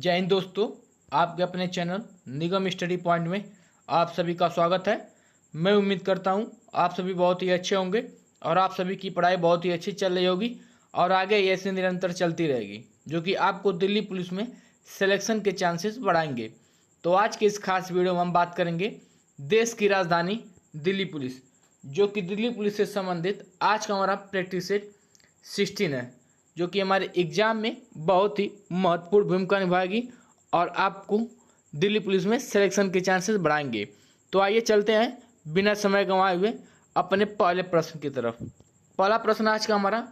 जय हिंद दोस्तों, आपके अपने चैनल निगम स्टडी पॉइंट में आप सभी का स्वागत है। मैं उम्मीद करता हूं आप सभी बहुत ही अच्छे होंगे और आप सभी की पढ़ाई बहुत ही अच्छी चल रही होगी और आगे ऐसे निरंतर चलती रहेगी, जो कि आपको दिल्ली पुलिस में सिलेक्शन के चांसेस बढ़ाएंगे। तो आज के इस खास वीडियो में हम बात करेंगे देश की राजधानी दिल्ली पुलिस, जो कि दिल्ली पुलिस से संबंधित आज का हमारा प्रैक्टिस सेट 16 है, जो कि हमारे एग्जाम में बहुत ही महत्वपूर्ण भूमिका निभाएगी और आपको दिल्ली पुलिस में सिलेक्शन के चांसेस बढ़ाएंगे। तो आइए चलते हैं बिना समय गंवाए हुए अपने पहले प्रश्न की तरफ। पहला प्रश्न आज का हमारा,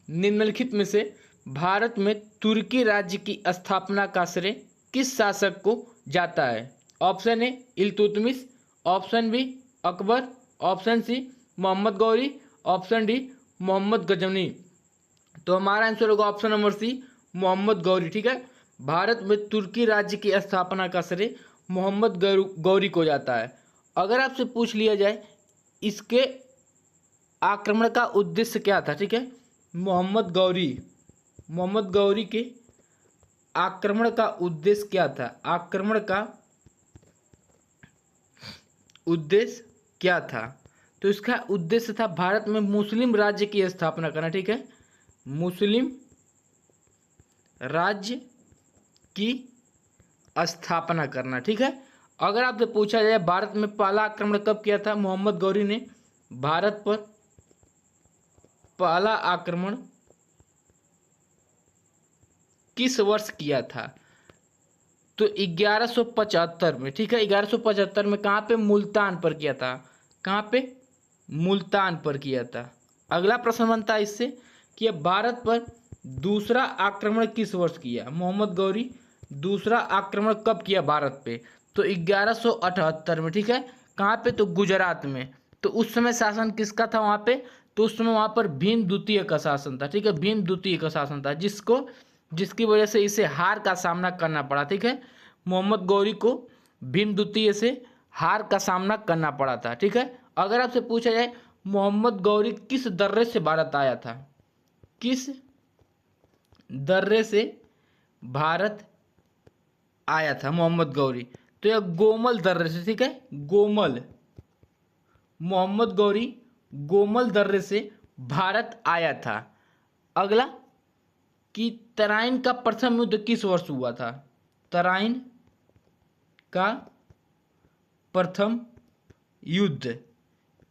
निम्नलिखित में से भारत में तुर्की राज्य की स्थापना का श्रेय किस शासक को जाता है? Option A Iltutmish, option B Akbar, option C Mohammad Ghori, option D Mohammad Ghaznavi. तो हमारा आंसर होगा option number C Mohammad Ghori. ठीक है, भारत में तुर्की राज्य की स्थापना का श्रेय मोहम्मद गौरी को जाता है। अगर आपसे पूछ लिया जाए इसके आक्रमण का उद्देश्य क्या था, ठीक है, मोहम्मद गौरी के आक्रमण का उद्देश्य क्या था? आक्रमण का उद्देश्य क्या था? तो इसका उद्देश्य था भारत में मुस्लिम राज्य की स्थापना करना। ठीक है, मुस्लिम राज्य की स्थापना करना। ठीक है, अगर आपसे पूछा जाए भारत में पहला आक्रमण कब किया था मोहम्मद गौरी ने, भारत पर पहला आक्रमण किस वर्ष किया था? तो 1175 में। ठीक है, 1175 में। कहाँ पे? मुल्तान पर किया था। कहाँ पे? मुल्तान पर किया था। अगला प्रश्न बनता है इससे कि भारत पर दूसरा आक्रमण किस वर्ष किया मोहम्मद गौरी? दूसरा आक्रमण कब किया भारत पे? तो 1178 में। ठीक है, कहाँ पे? तो गुजरात में। तो उस समय शासन किसका था वहाँ पे? तो उस समय वहाँ पर भीम द्वितीय का शासन था। ठीक है, भीम द्वितीय का शासन था, जिसकी वजह से इसे हार का सामना करना पड़ा। ठीक है, मोहम्मद गौरी को भीम द्वितीय से हार का सामना करना पड़ा था। ठीक है, अगर आपसे पूछा जाए मोहम्मद गौरी किस दर्रे से भारत आया था? किस दर्रे से भारत आया था मोहम्मद गौरी? तो यह गोमल दर्रे से। ठीक है, गोमल, मोहम्मद गौरी गोमल दर्रे से भारत आया था। अगला कि तराइन का प्रथम युद्ध किस वर्ष हुआ था? तराइन का प्रथम युद्ध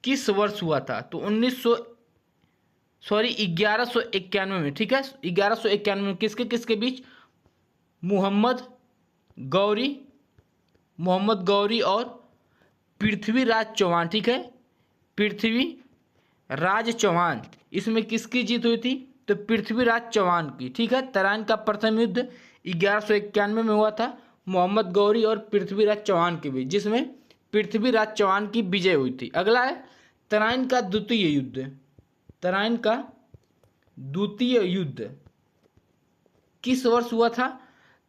किस वर्ष हुआ था? तो 1191 में। ठीक है, 1191 में। किसके किसके बीच? मोहम्मद गौरी और पृथ्वीराज चौहान। ठीक है, पृथ्वीराज चौहान, इसमें किसकी जीत हुई थी? तो पृथ्वीराज चौहान की। ठीक है, तराइन का प्रथम युद्ध 1191 में हुआ था मोहम्मद गौरी और पृथ्वीराज चौहान के बीच, जिसमें पृथ्वीराज चौहान की विजय हुई थी। अगला है तराइन का द्वितीय युद्ध। तराइन का द्वितीय युद्ध किस वर्ष हुआ था?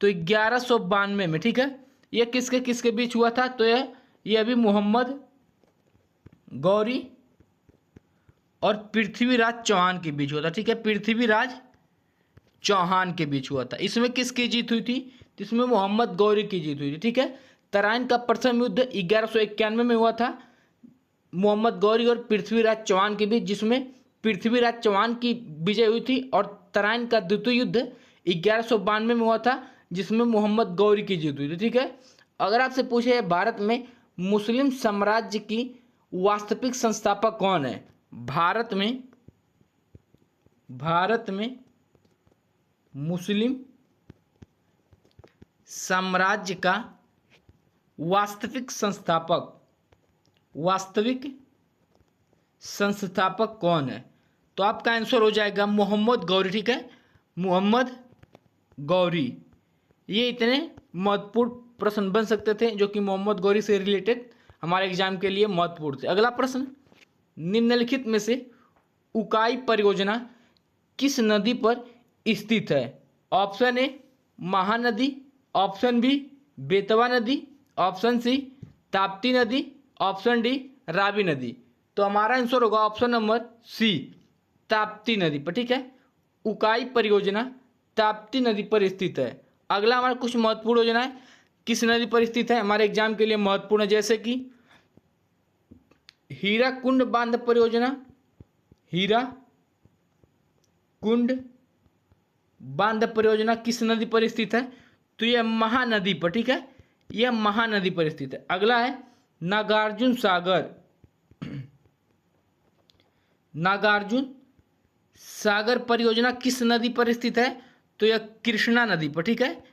तो 1192 में। ठीक है, यह किसके किसके बीच हुआ था? तो यह भी मोहम्मद गौरी और पृथ्वीराज चौहान के बीच हुआ था। ठीक है, पृथ्वीराज चौहान के बीच हुआ था। इसमें किसकी जीत हुई थी? इसमें मोहम्मद गौरी की जीत हुई थी। ठीक है, तराइन का प्रथम युद्ध 1191 में हुआ था मोहम्मद गौरी और पृथ्वीराज चौहान के बीच, जिसमें पृथ्वीराज चौहान की विजय हुई थी। और तराइन का द्वितीय युद्ध 1192 में हुआ था, जिसमें मोहम्मद गौरी की जीत हुई थी। ठीक है, अगर आपसे पूछे भारत में मुस्लिम साम्राज्य की वास्तविक संस्थापक कौन है? भारत में मुस्लिम साम्राज्य का वास्तविक संस्थापक कौन है? तो आपका आंसर हो जाएगा मोहम्मद गौरी। ठीक है, मोहम्मद गौरी। ये इतने महत्वपूर्ण प्रश्न बन सकते थे जो कि मोहम्मद गौरी से रिलेटेड हमारे एग्जाम के लिए महत्वपूर्ण थे। अगला प्रश्न, निम्नलिखित में से उकाई परियोजना किस नदी पर स्थित है? Option A Mahanadi, option B Betwa नदी, ऑप्शन सी ताप्ती नदी, ऑप्शन डी रावी नदी। तो हमारा आंसर होगा ऑप्शन नंबर सी ताप्ती नदी पर। ठीक है, उकाई परियोजना ताप्ती नदी पर स्थित है। अगला हमारा कुछ महत्वपूर्ण योजनाएं किस नदी पर स्थित है, हमारे एग्जाम के लिए महत्वपूर्ण है, जैसे कि हीराकुंड बांध परियोजना, हीराकुंड बांध परियोजना किस नदी पर स्थित है, तो यह महानदी पर, ठीक है, यह महानदी पर स्थित है। अगला है नागार्जुन सागर, नागार्जुन सागर परियोजना किस नदी पर स्थित है, तो यह कृष्णा नदी पर, ठीक है,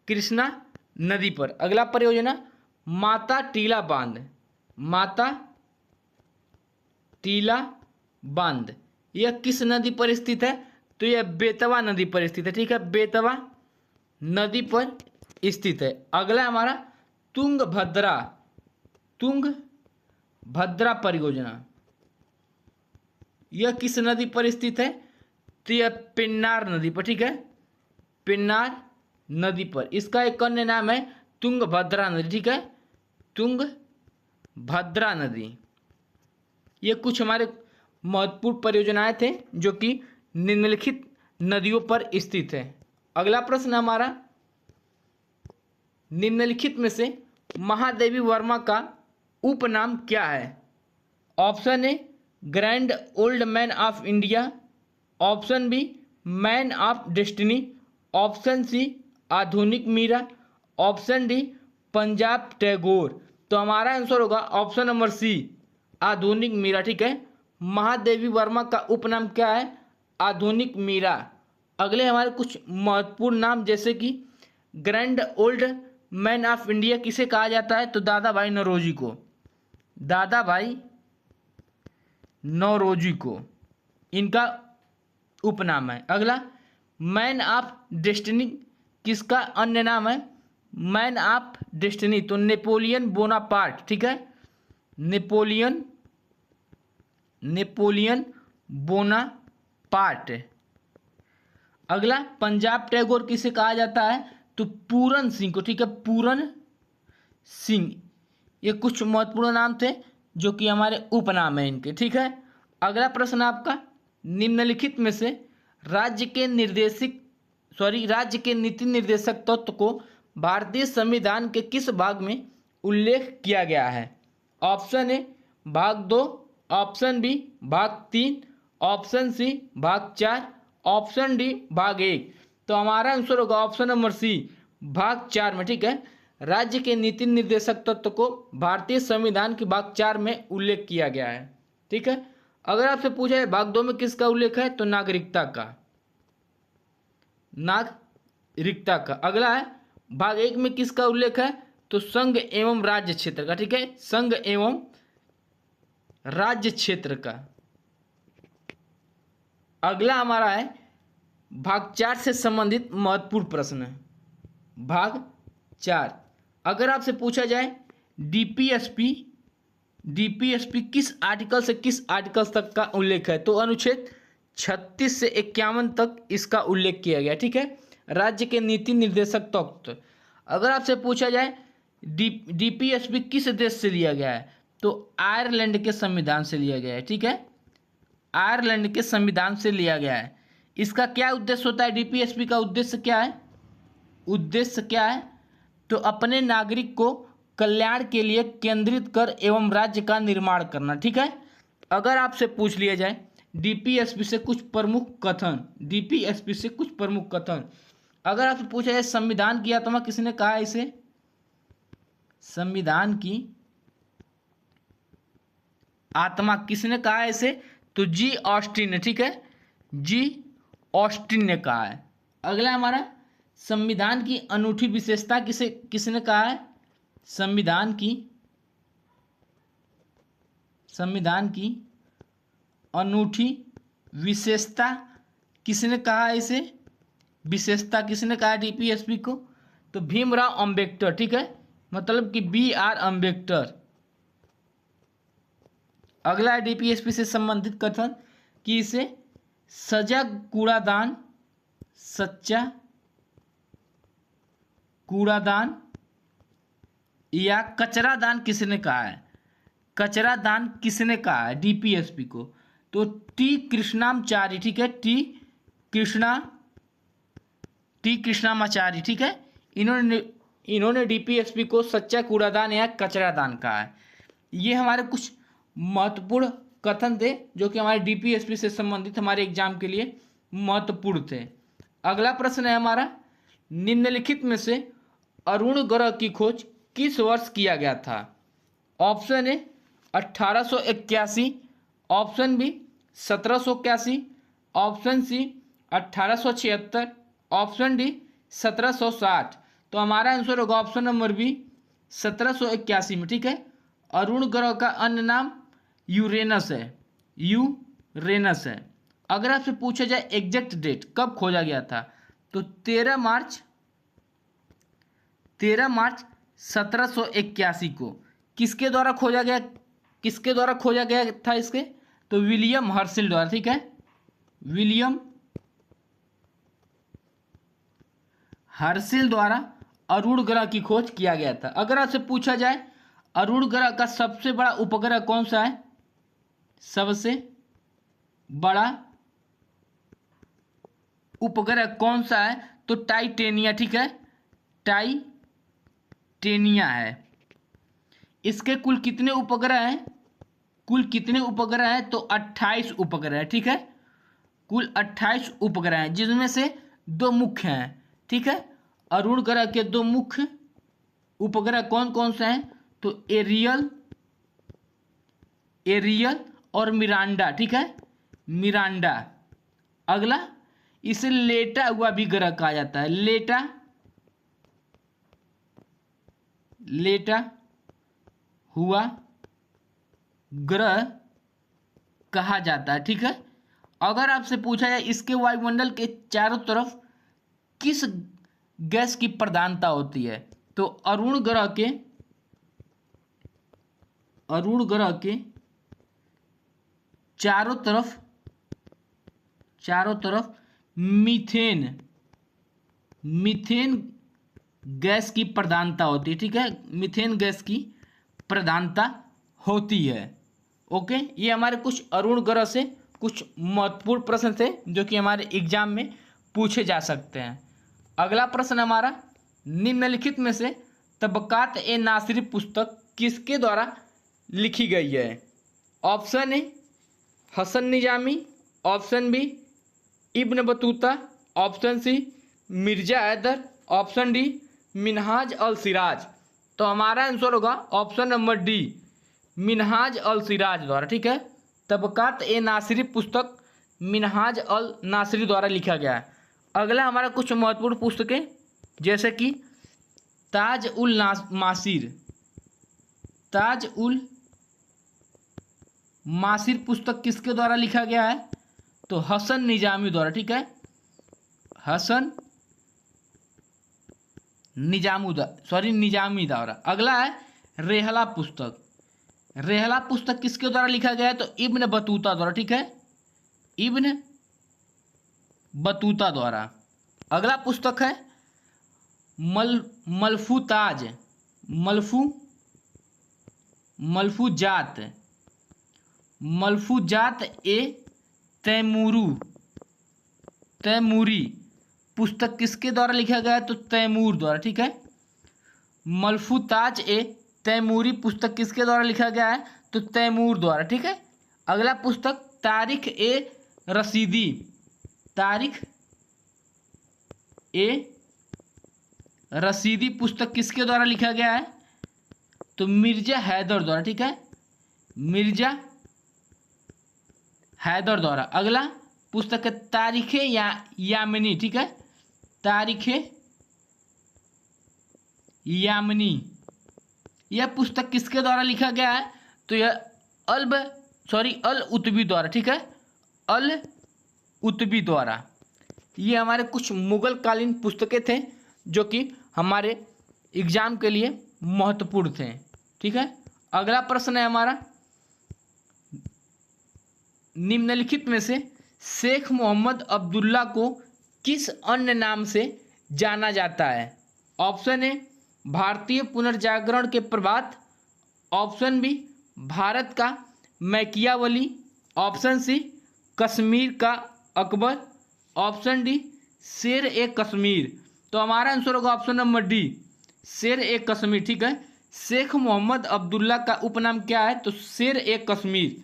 कृष्णा नदी पर। अगला परियोजना माता टीला बांध, माता टीला बांध, यह किस नदी पर स्थित है, तो यह बेतवा नदी पर स्थित है, ठीक है, बेतवा नदी पर स्थित है। अगला हमारा तुंगभद्रा, तुंगभद्रा परियोजना, यह किस नदी पर स्थित है, तो यह पेन्नार नदी पर, ठीक है, पेन्नार नदी पर। इसका एक अन्य नाम है तुंगभद्रा नदी, ठीक है, तुंगभद्रा नदी। ये कुछ हमारे महत्वपूर्ण परियोजनाएं थे जो कि निम्नलिखित नदियों पर स्थित है। अगला प्रश्न हमारा, निम्नलिखित में से महादेवी वर्मा का उपनाम क्या है। Option A grand old man of India, option B man of destiny, option C आधुनिक मीरा, ऑप्शन डी पंजाब टैगोर। तो हमारा आंसर होगा ऑप्शन नंबर सी आधुनिक मीरा, ठीक है। महादेवी वर्मा का उपनाम क्या है, आधुनिक मीरा। अगले हमारे कुछ महत्वपूर्ण नाम, जैसे कि grand old man of India किसे कहा जाता है, तो दादा भाई नौरोजी को, दादा भाई नौरोजी को इनका उपनाम है। अगला मैन ऑफ डेस्टिनी किसका अन्य नाम है, मैन ऑफ डेस्टिनी तो नेपोलियन बोनापार्ट, ठीक है, नेपोलियन बोनापार्ट। अगला पंजाब टैगोर किसे कहा जाता है, तो पूरन सिंह को, ठीक है, पूरन सिंह। ये कुछ महत्वपूर्ण नाम थे जो कि हमारे उपनाम है इनके, ठीक है। अगला प्रश्न आपका, निम्नलिखित में से राज्य के नीति निर्देशक तत्व को भारतीय संविधान के किस भाग में उल्लेख किया गया है। ऑप्शन ए भाग 2, ऑप्शन बी भाग 3, ऑप्शन सी भाग 4, ऑप्शन डी भाग 1। तो हमारा आंसर होगा ऑप्शन नंबर सी भाग 4 में, ठीक है। राज्य के नीति निर्देशक तत्व को भारतीय संविधान के भाग 4 में उल्लेख किया गया है, ठीक है। अगर आपसे पूछा है भाग 2 में किसका उल्लेख है, तो नागरिकता का, नागरिकता का। अगला है भाग 1 में किसका उल्लेख है, तो संघ एवं राज्य क्षेत्र का, ठीक है, संघ एवं राज्य क्षेत्र का। अगला हमारा है भाग 4 से संबंधित महत्वपूर्ण प्रश्न है। भाग 4, अगर आपसे पूछा जाए डीपीएसपी किस आर्टिकल से किस आर्टिकल तक का उल्लेख है, तो अनुच्छेद 36 से 51 तक इसका उल्लेख किया गया, ठीक है। राज्य के नीति निर्देशक तत्व। अगर आपसे पूछा जाए डीपीएसपी किस देश से लिया गया है, तो आयरलैंड के संविधान से लिया गया है, ठीक है, आयरलैंड के संविधान से लिया गया है। इसका क्या उद्देश्य होता है, डीपीएसपी का उद्देश्य क्या है, तो अपने नागरिक को कल्याण के लिए केंद्रित कर एवं राज्य का निर्माण करना, ठीक है। अगर आपसे पूछ लिया जाए डीपीएसपी से कुछ प्रमुख कथन, अगर आपसे पूछा जाए संविधान की आत्मा किसने कहा है इसे, संविधान की आत्मा किसने कहा है इसे, तो जी ऑस्टिन ने, ठीक है, जी ऑस्टिन ने कहा है। अगला हमारा संविधान की अनूठी विशेषता किसने कहा है, संविधान की अनूठी विशेषता किसने कहा है इसे, विशेषता किसने कहा डीपीएसपी को, तो भीमराव अंबेडकर, ठीक है, मतलब कि BR अंबेडकर। अगला है डीपीएसपी से संबंधित कथन कि इसे सच्चा कूड़ादान या कचरा दान किसने कहा है, कचरा दान किसने कहा है डीपीएसपी को, तो टी कृष्णामाचारी, ठीक है, टी कृष्णामाचारी, ठीक है, इन्होंने डीपीएसपी को सच्चा कूड़ादान या कचरादान कहा है। ये हमारे कुछ महत्वपूर्ण कथन थे जो कि हमारे डीपीएसपी से संबंधित हमारे एग्जाम के लिए महत्वपूर्ण थे। अगला प्रश्न है हमारा, निम्नलिखित में से अरुण ग्रह की खोज किस वर्ष किया गया था? Option A 1881, option B 1781, option C 1876, option D 1760। तो हमारा आंसर होगा ऑप्शन नंबर बी 1781 में। ठीक है, अरुण ग्रह का अन्य नाम यूरेनस है, यूरेनस है। अगर आपसे पूछा जाए एग्जैक्ट डेट कब खोजा गया था, तो 13 मार्च 1781 को किसके द्वारा खोजा गया था इसके? तो विलियम हर्शिल द्वारा। ठीक है, विलियम हर्शिल द्वारा अरुण ग्रह की खोज किया गया था। अगर आपसे पूछा जाए अरुण ग्रह का सबसे बड़ा उपग्रह कौन सा है? सबसे बड़ा उपग्रह कौन सा है? तो टाइटेनिया। ठीक है, टाइटेनिया है। इसके कुल कितने उपग्रह हैं? तो 28 उपग्रह है। ठीक है, कुल 28 उपग्रह हैं जिसमें से 2 मुख्य हैं। ठीक है, अरुण ग्रह के 2 मुख्य उपग्रह कौन कौन से हैं? तो एरियल और मिरांडा। ठीक है, मिरांडा। अगला, इसे लेटा हुआ भी ग्रह कहा जाता है, लेटा हुआ ग्रह कहा जाता है। ठीक है, अगर आपसे पूछा जाए इसके वायुमंडल के चारों तरफ किस गैस की प्रधानता होती है, तो अरुण ग्रह के चारों तरफ मीथेन गैस की प्रधानता होती है। ठीक है, मीथेन गैस की प्रधानता होती है। ओके, ये हमारे कुछ अरुण ग्रह से कुछ महत्वपूर्ण प्रश्न थे जो कि हमारे एग्जाम में पूछे जा सकते हैं। अगला प्रश्न हमारा, निम्नलिखित में से तबकात ए नासिरी पुस्तक किसके द्वारा लिखी गई है? Option A Hasan Nizami, option B Ibn Battuta, option C Mirza Haidar, option D Minhaj al Siraj. तो हमारा आंसर होगा option number D, Minhaj al Siraj द्वारा। ठीक है, तबकात ए नासिरी पुस्तक मिनहाज अल नासिरी द्वारा लिखा गया है। अगला हमारा कुछ महत्वपूर्ण पुस्तकें जैसे कि ताज उल मासिर पुस्तक किसके द्वारा लिखा गया है? तो हसन निजामी द्वारा। ठीक है, हसन निजामी द्वारा। अगला है रेहला पुस्तक किसके द्वारा लिखा गया है? तो इब्न बतूता द्वारा। ठीक है, इब्न बतूता द्वारा। अगला पुस्तक है मलफूजात ए तैमूरी पुस्तक किसके द्वारा लिखा गया है? तो तैमूर द्वारा। ठीक है, मलफूताज ए तैमूरी पुस्तक किसके द्वारा लिखा गया है? तो तैमूर द्वारा। ठीक है, अगला पुस्तक तारिख ए रसीदी पुस्तक किसके द्वारा लिखा गया है? तो मिर्जा हैदर द्वारा। ठीक है, मिर्जा हैदर द्वारा। अगला पुस्तक है तारीख यामनी। ठीक है, तारीख यामनी, यह पुस्तक किसके द्वारा लिखा गया है? तो यह अल उतबी द्वारा। ठीक है, अल उतबी द्वारा। ये हमारे कुछ मुगल कालीन पुस्तकें थे जो कि हमारे एग्जाम के लिए महत्वपूर्ण थे। ठीक है, अगला प्रश्न है हमारा, निम्नलिखित में से शेख मोहम्मद अब्दुल्ला को किस अन्य नाम से जाना जाता है? ऑप्शन ए भारतीय पुनर्जागरण के प्रभात, ऑप्शन बी भारत का मैकियावली, ऑप्शन सी कश्मीर का अकबर, ऑप्शन डी शेर ए कश्मीर। तो हमारा आंसर होगा ऑप्शन नंबर डी, शेर ए कश्मीर। ठीक है, शेख मोहम्मद अब्दुल्ला का उपनाम क्या है? तो शेर ए कश्मीर।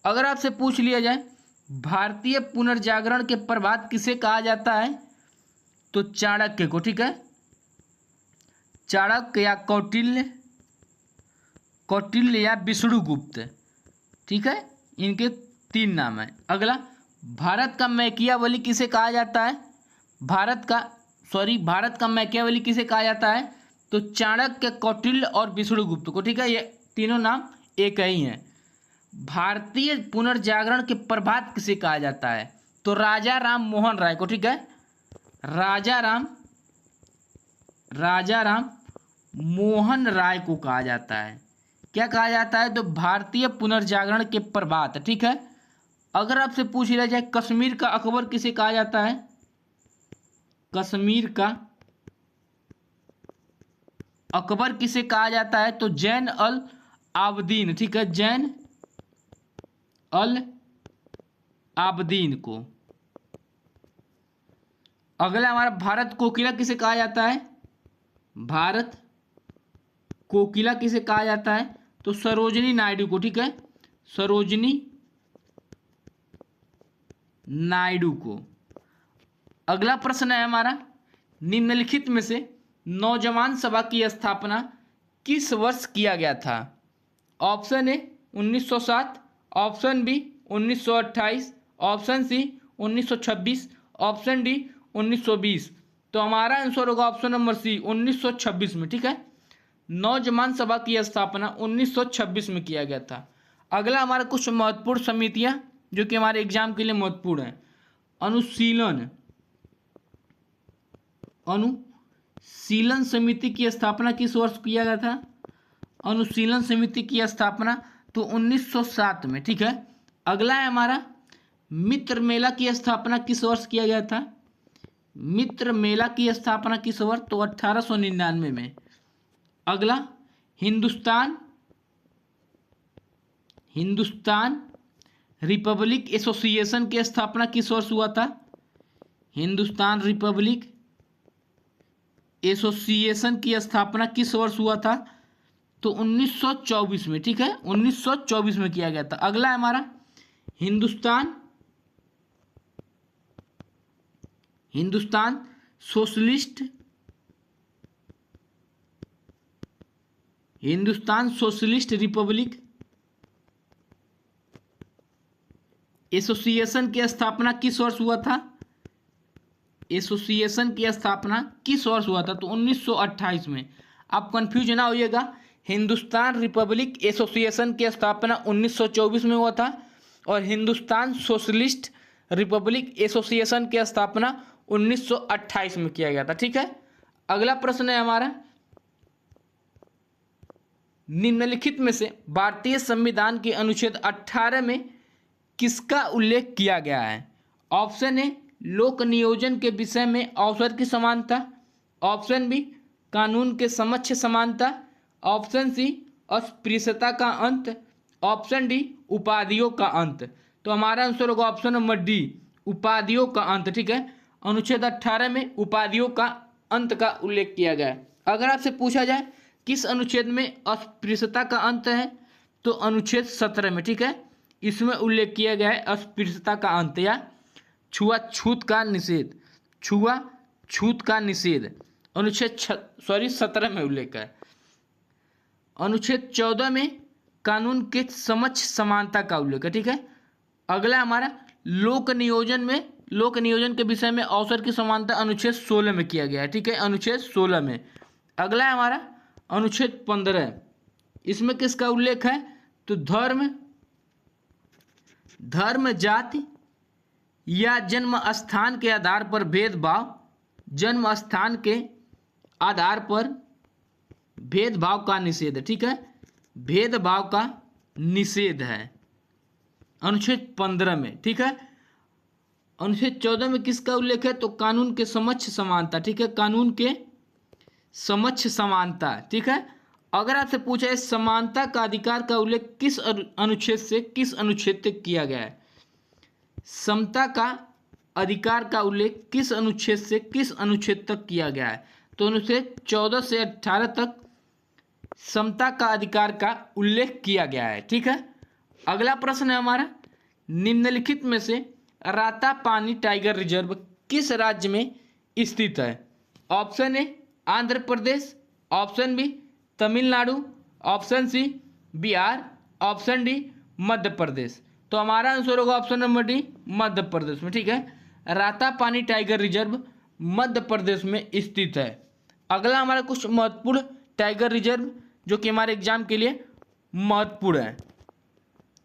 अगर आपसे पूछ लिया जाए भारतीय पुनर्जागरण के प्रभात किसे कहा जाता है? तो चाणक्य को। ठीक है, चाणक्य या कौटिल्य, कौटिल्य या विष्णुगुप्त। ठीक है, इनके 3 नाम है। अगला, भारत का मैकियावली किसे कहा जाता है? भारत का मैकियावली किसे कहा जाता है? तो चाणक्य, कौटिल्य और विष्णुगुप्त को। ठीक है, ये तीनों नाम एक ही हैं। भारतीय पुनर्जागरण के प्रभात किसे कहा जाता है? तो राजा राम मोहन राय को। ठीक है, राजा राम मोहन राय को कहा जाता है। क्या कहा जाता है? तो भारतीय पुनर्जागरण के प्रभात। ठीक है, अगर आपसे पूछ लिया जाए कश्मीर का अकबर किसे कहा जाता है? कश्मीर का अकबर किसे कहा जाता है? तो जैन अल आबदीन। ठीक है, जैन अल आबदीन को। अगला हमारा, भारत कोकिला किसे कहा जाता है? भारत कोकिला किसे कहा जाता है? तो सरोजिनी नायडू को। ठीक है, सरोजिनी नायडू को। अगला प्रश्न है हमारा, निम्नलिखित में से नौजवान सभा की स्थापना किस वर्ष किया गया था? Option A 1907, option B 1928, option C 1926, option D 1920। तो हमारा आंसर होगा ऑप्शन नंबर सी, 1926 में। ठीक है, नौजवान सभा की स्थापना 1926 में किया गया था। अगला हमारा कुछ महत्वपूर्ण समितियां जो कि हमारे एग्जाम के लिए महत्वपूर्ण है। अनुशीलन समिति की स्थापना किस वर्ष किया गया था? अनुशीलन समिति की स्थापना तो 1907 में। ठीक है, अगला है हमारा, मित्र मेला की स्थापना किस वर्ष किया गया था? मित्र मेला की स्थापना किस वर्ष? तो 1899 में। अगला, हिंदुस्तान रिपब्लिक एसोसिएशन की स्थापना किस वर्ष हुआ था? हिंदुस्तान रिपब्लिक एसोसिएशन की स्थापना किस वर्ष हुआ था? तो 1924 में। ठीक है, 1924 में किया गया था। अगला है हमारा, हिंदुस्तान सोशलिस्ट रिपब्लिक एसोसिएशन की स्थापना किस वर्ष हुआ था? एसोसिएशन की स्थापना किस वर्ष हुआ था? तो 1928 में। आप कंफ्यूज ना होइएगा, हिंदुस्तान रिपब्लिक एसोसिएशन की स्थापना 1924 में हुआ था और हिंदुस्तान सोशलिस्ट रिपब्लिक एसोसिएशन की स्थापना 1928 में किया गया था। ठीक है, अगला प्रश्न है हमारा, निम्नलिखित में से भारतीय संविधान के अनुच्छेद 18 में किसका उल्लेख किया गया है? ऑप्शन ए, लोक नियोजन के विषय में अवसर की समानता, ऑप्शन बी, कानून के समक्ष समानता, ऑप्शन सी, अस्पृश्यता का अंत, ऑप्शन डी, उपाधियों का अंत। तो हमारा आंसर होगा ऑप्शन नंबर डी, उपाधियों का अंत। ठीक है, अनुच्छेद 18 में उपाधियों का अंत का उल्लेख किया गया है। अगर आपसे पूछा जाए किस अनुच्छेद में अस्पृश्यता का अंत है? तो अनुच्छेद 17 में। ठीक है, इसमें उल्लेख किया गया है अस्पृश्यता का अंत या छुआछूत का निषेध अनुच्छेद 17 में उल्लेख है। अनुच्छेद 14 में कानून के समक्ष समानता का उल्लेख है। ठीक है, अगला हमारा, लोक नियोजन के विषय में अवसर की समानता अनुच्छेद 16 में किया गया है। ठीक है, अनुच्छेद 16 में। अगला है हमारा अनुच्छेद 15, इसमें किसका उल्लेख है? तो धर्म जाति या जन्म स्थान के आधार पर भेदभाव का निषेध। ठीक है, भेदभाव का निषेध है अनुच्छेद 15 में। ठीक है, अनुच्छेद 14 में किसका उल्लेख है? तो कानून के समक्ष समानता। ठीक है, कानून के समक्ष समानता। ठीक है, अगर आपसे पूछा है समानता का अधिकार का उल्लेख किस अनुच्छेद से किया गया है? समता का अधिकार का उल्लेख किस अनुच्छेद से किस अनुच्छेद तक किया गया है? तो अनुच्छेद 14 से 18 तक समता का अधिकार का उल्लेख किया गया है। ठीक है, अगला प्रश्न है हमारा, निम्नलिखित में से रातापानी टाइगर रिजर्व किस राज्य में स्थित है? Option A Andhra Pradesh, option B Tamil Nadu, option C Bihar, option D Madhya Pradesh. तो हमारा आंसर होगा option number D, Madhya Pradesh में। ठीक है, रातापानी टाइगर रिजर्व मध्य प्रदेश में स्थित है। अगला हमारा कुछ महत्वपूर्ण टाइगर रिजर्व जो कि हमारे एग्जाम के लिए महत्वपूर्ण है,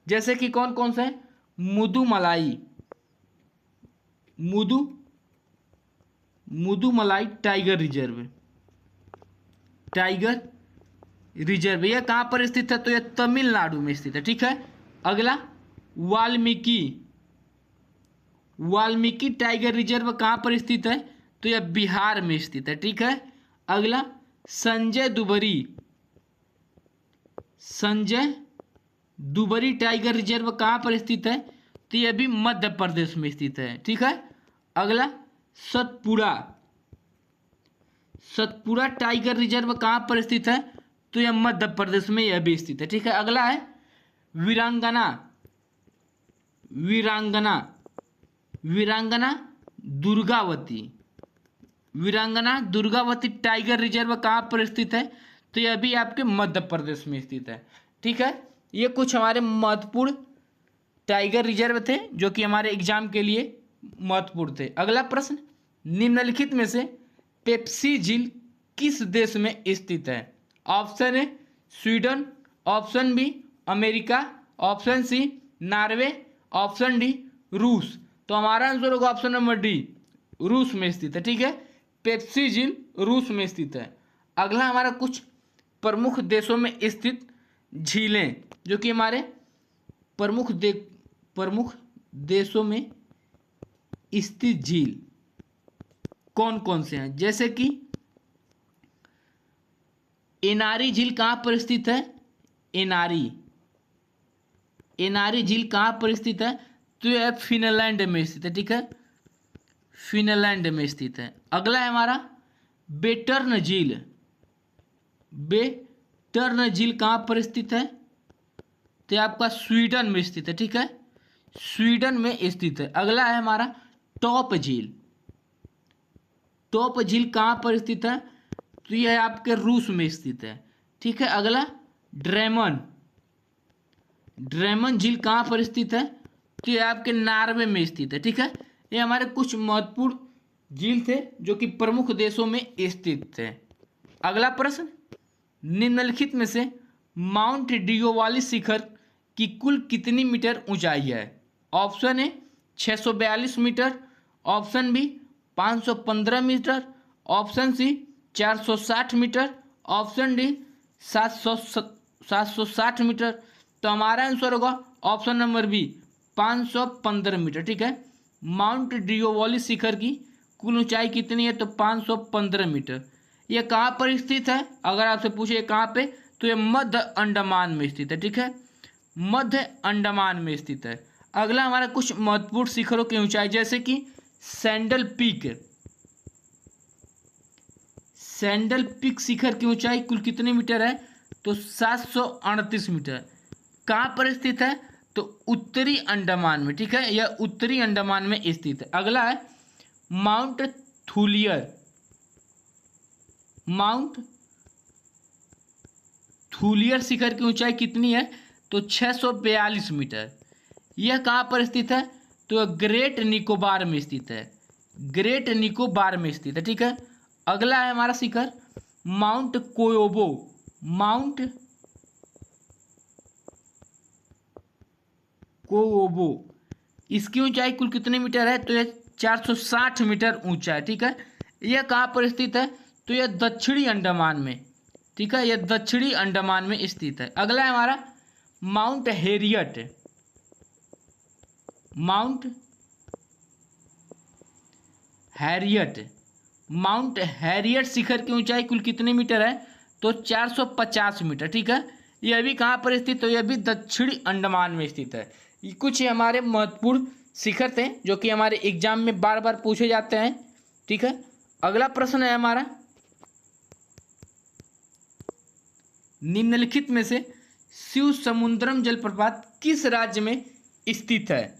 जैसे कि कौन कौन सा है? Mudumalai, Mudumalai tiger reserve, tiger reserve यह कहाँ पर स्थित है? तो यह तमिलनाडु में स्थित है। ठीक है, अगला वाल्मीकि टाइगर रिजर्व कहाँ पर स्थित है? तो यह बिहार में स्थित है। ठीक है, अगला संजय दुबरी टाइगर रिजर्व कहाँ पर स्थित है? तो यह भी मध्य प्रदेश में स्थित है। ठीक है, अगला सतपुड़ा टाइगर रिजर्व कहाँ पर स्थित है? तो यह मध्य प्रदेश में यह भी स्थित है। ठीक है, अगला है वीरांगना दुर्गावती टाइगर रिजर्व कहाँ पर स्थित है? तो यह भी आपके मध्य प्रदेश में स्थित है। ठीक है, ये कुछ हमारे महत्वपूर्ण टाइगर रिजर्व थे जो कि हमारे एग्जाम के लिए महत्वपूर्ण थे। अगला प्रश्न, निम्नलिखित में से पेप्सी झील किस देश में स्थित है? Option A Sweden, option B America, option C Norway, option D रूस। तो हमारा आंसर होगा ऑप्शन नंबर डी, रूस में स्थित है। ठीक है, पेप्सी झील रूस में स्थित है। अगला हमारा कुछ प्रमुख देशों में स्थित झीलें जो कि हमारे प्रमुख देशों में स्थित झील कौन कौन से हैं? जैसे कि एनारी झील कहाँ पर स्थित है? एनारी झील कहाँ पर स्थित है? तो यह फिनलैंड में स्थित है। ठीक है, फिनलैंड में स्थित है। अगला है हमारा बेटर्न झील कहाँ पर स्थित है? तो यह आपका स्वीडन में स्थित है। ठीक है, स्वीडन में स्थित है। अगला है हमारा टॉप झील कहाँ पर स्थित है? तो यह आपके रूस में स्थित है। ठीक है, अगला ड्रेमन झील कहाँ पर स्थित है? तो यह आपके नॉर्वे में स्थित है। ठीक है, ये हमारे कुछ महत्वपूर्ण झील थे जो कि प्रमुख देशों में स्थित थे। अगला प्रश्न, निम्नलिखित में से माउंट डियोवाली शिखर की कुल कितनी मीटर ऊंचाई है? Option A 642 metre, option B 515 metre, option C 460 metre, option D 760 metre. तो हमारा आंसर होगा ऑप्शन नंबर बी 515 मीटर। ठीक है, माउंट डियोवाली शिखर की कुल ऊंचाई कितनी है? तो 515 मीटर। यह कहाँ पर स्थित है? अगर आपसे पूछे कहाँ पे, तो यह मध्य अंडमान में स्थित है। ठीक है, मध्य अंडमान में स्थित है। अगला हमारा कुछ महत्वपूर्ण शिखरों की ऊंचाई, जैसे कि सैंडल पीक शिखर की ऊंचाई कुल कितनी मीटर है? तो 738 मीटर। कहाँ पर स्थित है? तो उत्तरी अंडमान में। ठीक है, यह उत्तरी अंडमान में स्थित है। अगला है माउंट थूलियर शिखर की ऊंचाई कितनी है? तो 642 मीटर। यह कहाँ पर स्थित है? तो ग्रेट निकोबार में स्थित है। ग्रेट निकोबार में स्थित है। ठीक है, अगला है हमारा शिखर माउंट कोओबो। इसकी ऊंचाई कुल कितने मीटर है? तो यह 460 मीटर ऊंचा है। ठीक है, यह कहाँ पर स्थित है? तो यह दक्षिणी अंडमान में। ठीक है, यह दक्षिणी अंडमान में स्थित है। अगला है हमारा माउंट हैरियट शिखर की ऊंचाई कुल कितने मीटर है? तो 450 मीटर। ठीक है, यह भी कहाँ पर स्थित है? तो यह भी दक्षिणी अंडमान में स्थित है। ये कुछ हमारे महत्वपूर्ण शिखर थे, जो कि हमारे एग्जाम में बार बार पूछे जाते हैं। ठीक है, अगला प्रश्न है हमारा, निम्नलिखित में से शिव समुद्रम जलप्रपात किस राज्य में स्थित है?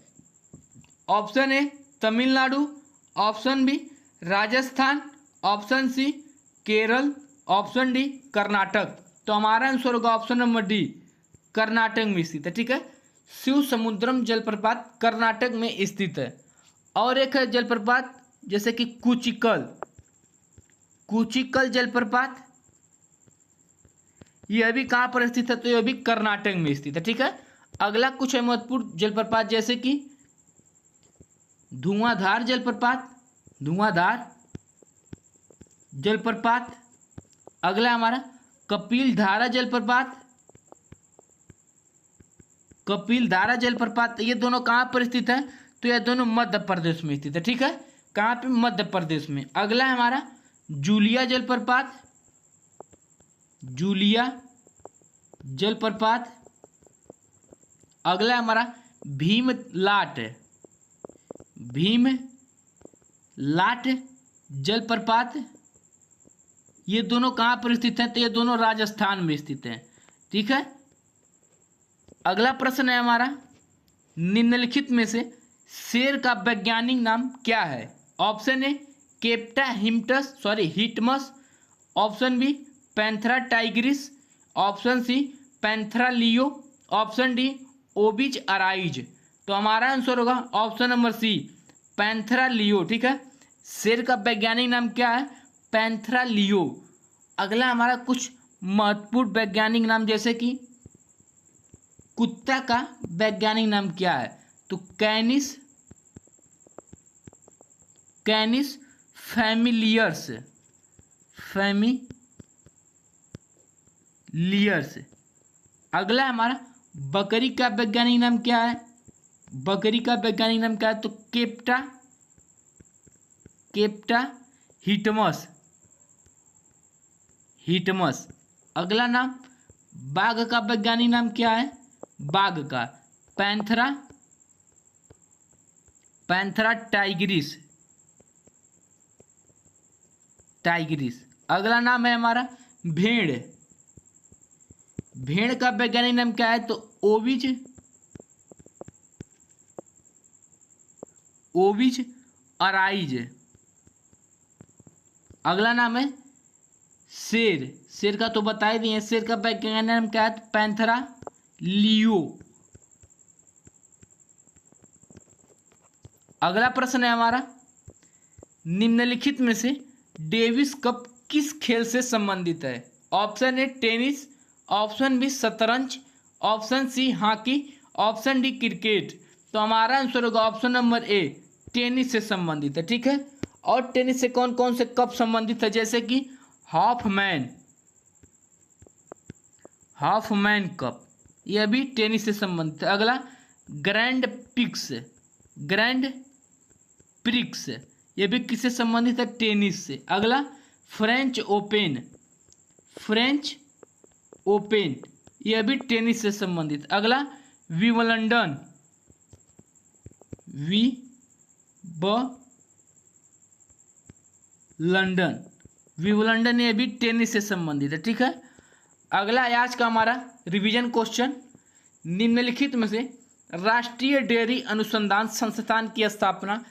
Option A Tamil Nadu, option B Rajasthan, option C Kerala, option D Karnataka. तो हमारा आंसर होगा ऑप्शन नंबर डी, कर्नाटक में स्थित है। ठीक है, शिव समुद्रम जलप्रपात कर्नाटक में स्थित है। और एक है जलप्रपात जैसे कि कुचिकल जलप्रपात, यह भी कहाँ पर स्थित है? तो यह भी कर्नाटक में स्थित है। ठीक है, अगला कुछ है महत्वपूर्ण जलप्रपात जैसे कि धुआंधार जलप्रपात, अगला हमारा कपिलधारा जलप्रपात, ये दोनों कहाँ पर स्थित है? तो ये दोनों मध्य प्रदेश में स्थित है। ठीक है, कहाँ पे? मध्य प्रदेश में। अगला है हमारा जूलिया जलप्रपात, अगला है हमारा भीमलाट जलप्रपात, ये दोनों कहाँ पर स्थित हैं? तो ये दोनों राजस्थान में स्थित हैं। ठीक है, अगला प्रश्न है हमारा, निम्नलिखित में से शेर का वैज्ञानिक नाम क्या है? ऑप्शन ए केप्टा हिटमस, option B Panthera tigris, option C Panthera leo, option D ओबिज अराइज। तो हमारा आंसर होगा option number C, Panthera leo. ठीक है, शेर का वैज्ञानिक नाम क्या है? Panthera leo. अगला हमारा कुछ महत्वपूर्ण वैज्ञानिक नाम जैसे कि कुत्ता का वैज्ञानिक नाम क्या है? तो कैनिस फैमिलियर्स। अगला हमारा बकरी का वैज्ञानिक नाम क्या है? तो केप्टा हिटमस। अगला नाम बाघ का वैज्ञानिक नाम क्या है? बाघ का पैंथरा टाइग्रिस। अगला नाम है हमारा भेड़ का वैज्ञानिक नाम क्या है? तो ओविज अराइज। अगला नाम है शेर का तो बता ही दिए, शेर का वैज्ञानिक नाम क्या है? तो पैंथरा लियो। अगला प्रश्न है हमारा, निम्नलिखित में से डेविस कप किस खेल से संबंधित है? Option A tennis, option B शतरंज, option C hockey, option D cricket. तो हमारा आंसर होगा ऑप्शन नंबर ए, टेनिस से संबंधित है। ठीक है, और टेनिस से कौन कौन से कप संबंधित है? जैसे कि हाफमैन कप, यह भी टेनिस से संबंधित है। अगला ग्रैंड प्रिक्स, यह भी किससे संबंधित है? टेनिस से। अगला फ्रेंच ओपन, यह भी टेनिस से संबंधित। अगला विंबलडन, विंबलडन, यह भी टेनिस से संबंधित है। ठीक है, अगला आज का हमारा रिवीजन क्वेश्चन, निम्नलिखित में से राष्ट्रीय डेयरी अनुसंधान संस्थान की स्थापना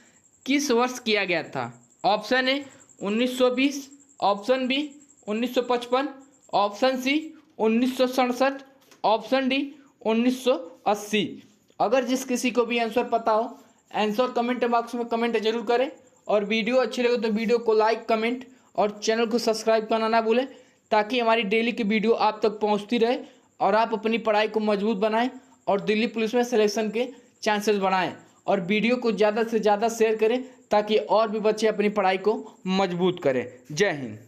किस वर्ष किया गया था? Option A 1920, option B 1955, option C 1967, option D 1980। अगर जिस किसी को भी आंसर पता हो, आंसर कमेंट बॉक्स में कमेंट जरूर करें, और वीडियो अच्छी लगे तो वीडियो को लाइक, कमेंट और चैनल को सब्सक्राइब करना ना भूलें, ताकि हमारी डेली की वीडियो आप तक पहुंचती रहे और आप अपनी पढ़ाई को मजबूत बनाएं और दिल्ली पुलिस में सिलेक्शन के चांसेस बढ़ाएं। और वीडियो को ज़्यादा से ज़्यादा शेयर करें ताकि और भी बच्चे अपनी पढ़ाई को मजबूत करें। जय हिंद।